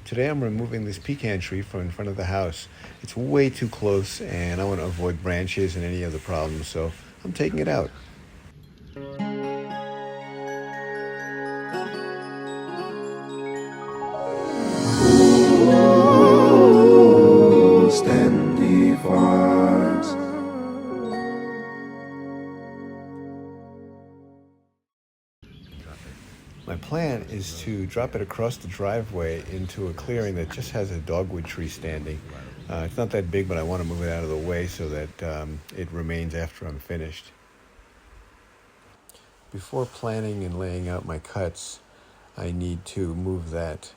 Today I'm removing this pecan tree from in front of the house. It's way too close and I want to avoid branches and any other problems, so I'm taking it out. My plan is to drop it across the driveway into a clearing that just has a dogwood tree standing. It's not that big, but I want to move it out of the way so that it remains after I'm finished. Before planting and laying out my cuts, I need to move that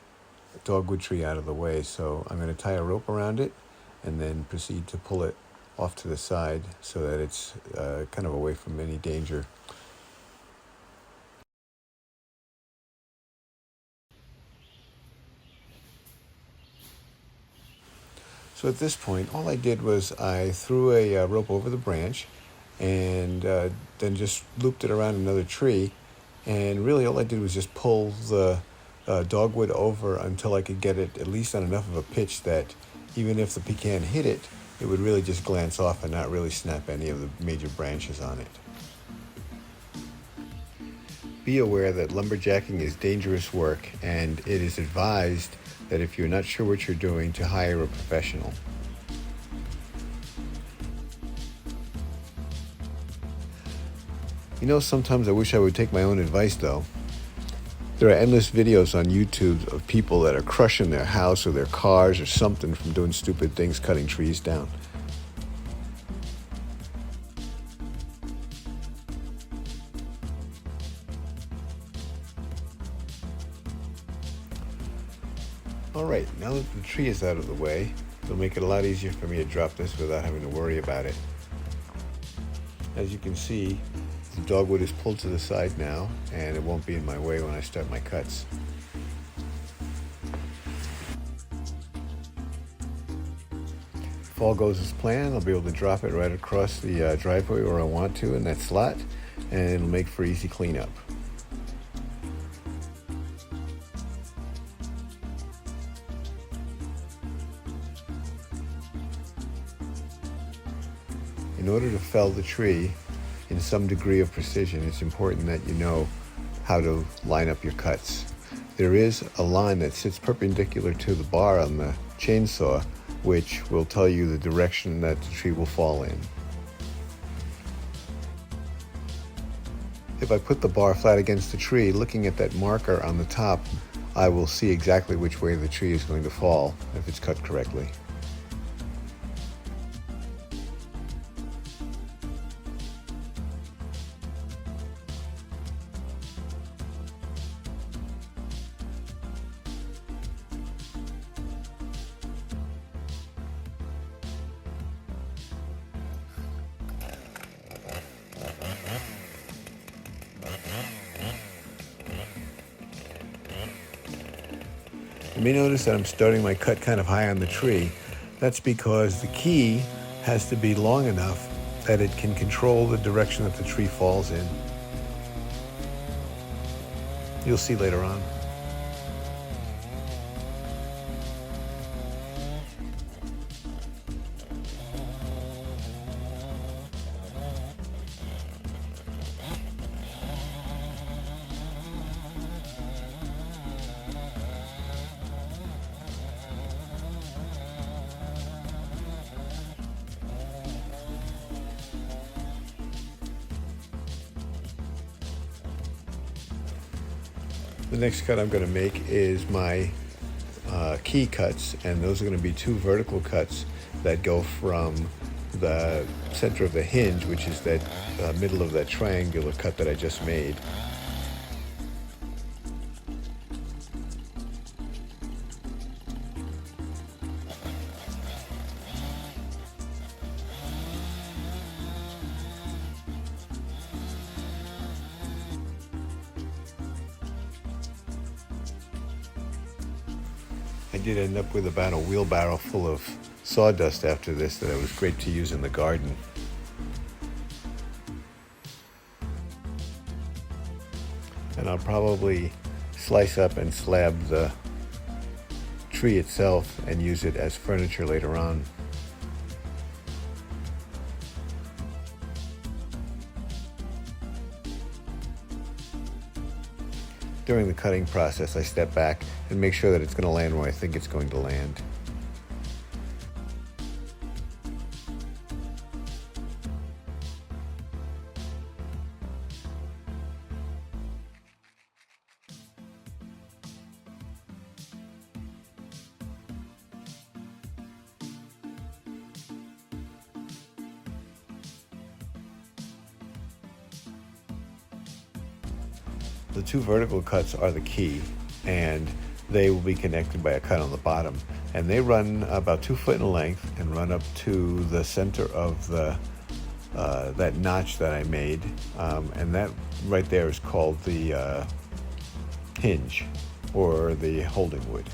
dogwood tree out of the way. So I'm going to tie a rope around it and then proceed to pull it off to the side so that it's kind of away from any danger. So at this point, all I did was I threw a rope over the branch and then just looped it around another tree. And really all I did was just pull the dogwood over until I could get it at least on enough of a pitch that even if the pecan hit it, it would really just glance off and not really snap any of the major branches on it. Be aware that lumberjacking is dangerous work, and it is advised that if you're not sure what you're doing, to hire a professional. You know, sometimes I wish I would take my own advice though. There are endless videos on YouTube of people that are crushing their house or their cars or something from doing stupid things, cutting trees down. All right, now that the tree is out of the way, it'll make it a lot easier for me to drop this without having to worry about it. As you can see, the dogwood is pulled to the side now, and it won't be in my way when I start my cuts. If all goes as planned, I'll be able to drop it right across the driveway where I want to in that slot, and it'll make for easy cleanup. In order to fell the tree in some degree of precision, it's important that you know how to line up your cuts. There is a line that sits perpendicular to the bar on the chainsaw, which will tell you the direction that the tree will fall in. If I put the bar flat against the tree, looking at that marker on the top, I will see exactly which way the tree is going to fall if it's cut correctly. You may notice that I'm starting my cut kind of high on the tree. That's because the key has to be long enough that it can control the direction that the tree falls in. You'll see later on. The next cut I'm going to make is my key cuts, and those are going to be two vertical cuts that go from the center of the hinge, which is that middle of that triangular cut that I just made. I did end up with about a wheelbarrow full of sawdust after this that was great to use in the garden. And I'll probably slice up and slab the tree itself and use it as furniture later on. During the cutting process, I step back and make sure that it's going to land where I think it's going to land. The two vertical cuts are the key, and they will be connected by a cut on the bottom. And they run about 2 foot in length and run up to the center of the that notch that I made. And that right there is called the hinge, or the holding wood.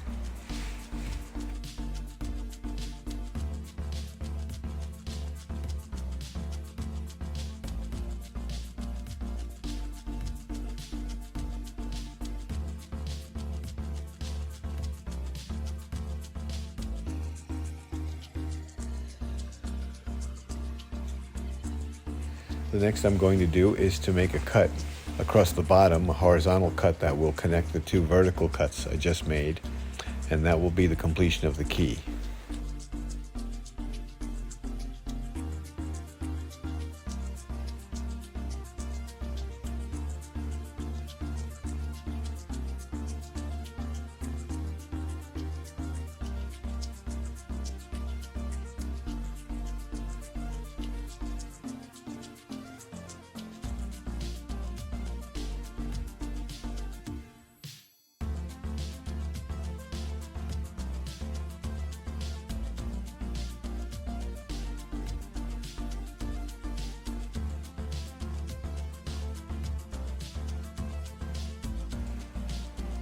The next I'm going to do is to make a cut across the bottom, a horizontal cut that will connect the two vertical cuts I just made, and that will be the completion of the key.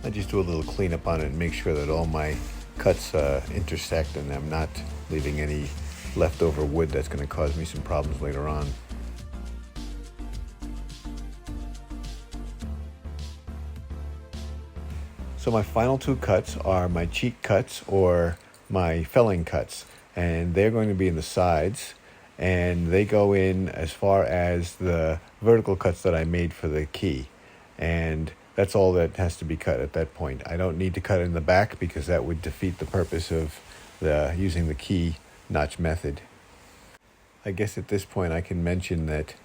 I just do a little cleanup on it and make sure that all my cuts intersect and I'm not leaving any leftover wood that's going to cause me some problems later on. So my final two cuts are my cheek cuts, or my felling cuts, and they're going to be in the sides, and they go in as far as the vertical cuts that I made for the key, and that's all that has to be cut at that point. I don't need to cut in the back because that would defeat the purpose of using the key notch method. I guess at this point I can mention that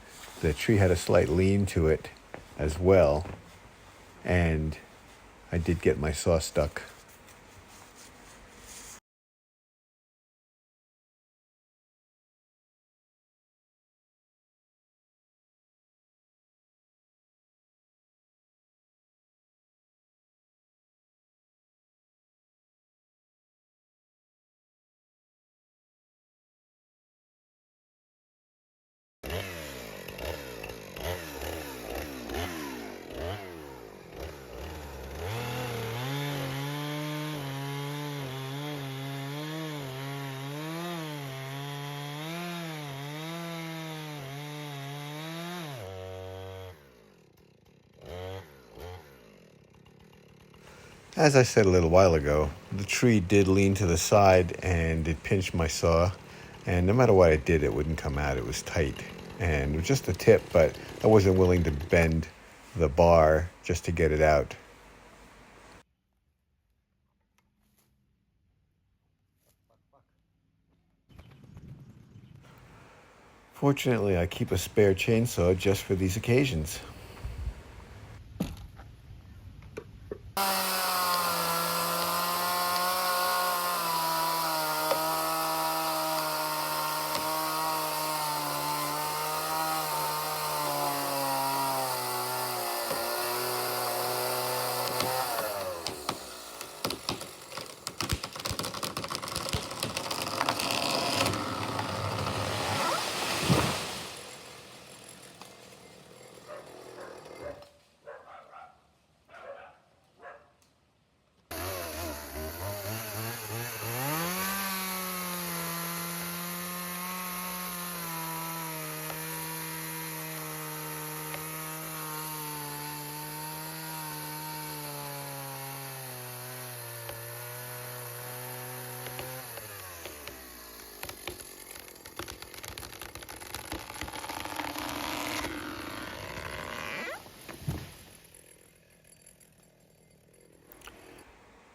the tree had a slight lean to it as well, and I did get my saw stuck. As I said a little while ago, the tree did lean to the side and it pinched my saw, and no matter what I did, it wouldn't come out. It was tight, and it was just a tip, but I wasn't willing to bend the bar just to get it out. Fortunately, I keep a spare chainsaw just for these occasions.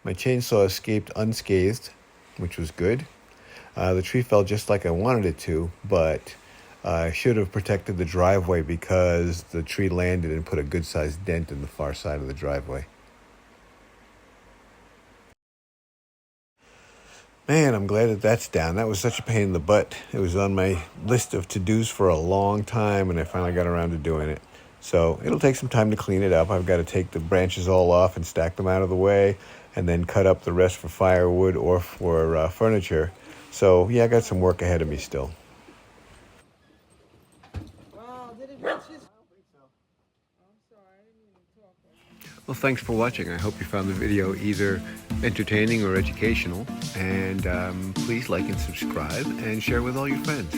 My chainsaw escaped unscathed, which was good. The tree fell just like I wanted it to, but I should have protected the driveway because the tree landed and put a good-sized dent in the far side of the driveway. Man, I'm glad that that's down. That was such a pain in the butt. It was on my list of to-dos for a long time, and I finally got around to doing it. So it'll take some time to clean it up. I've got to take the branches all off and stack them out of the way, and then cut up the rest for firewood or for furniture. So yeah, I got some work ahead of me still. Well, thanks for watching. I hope you found the video either entertaining or educational. And please like and subscribe and share with all your friends.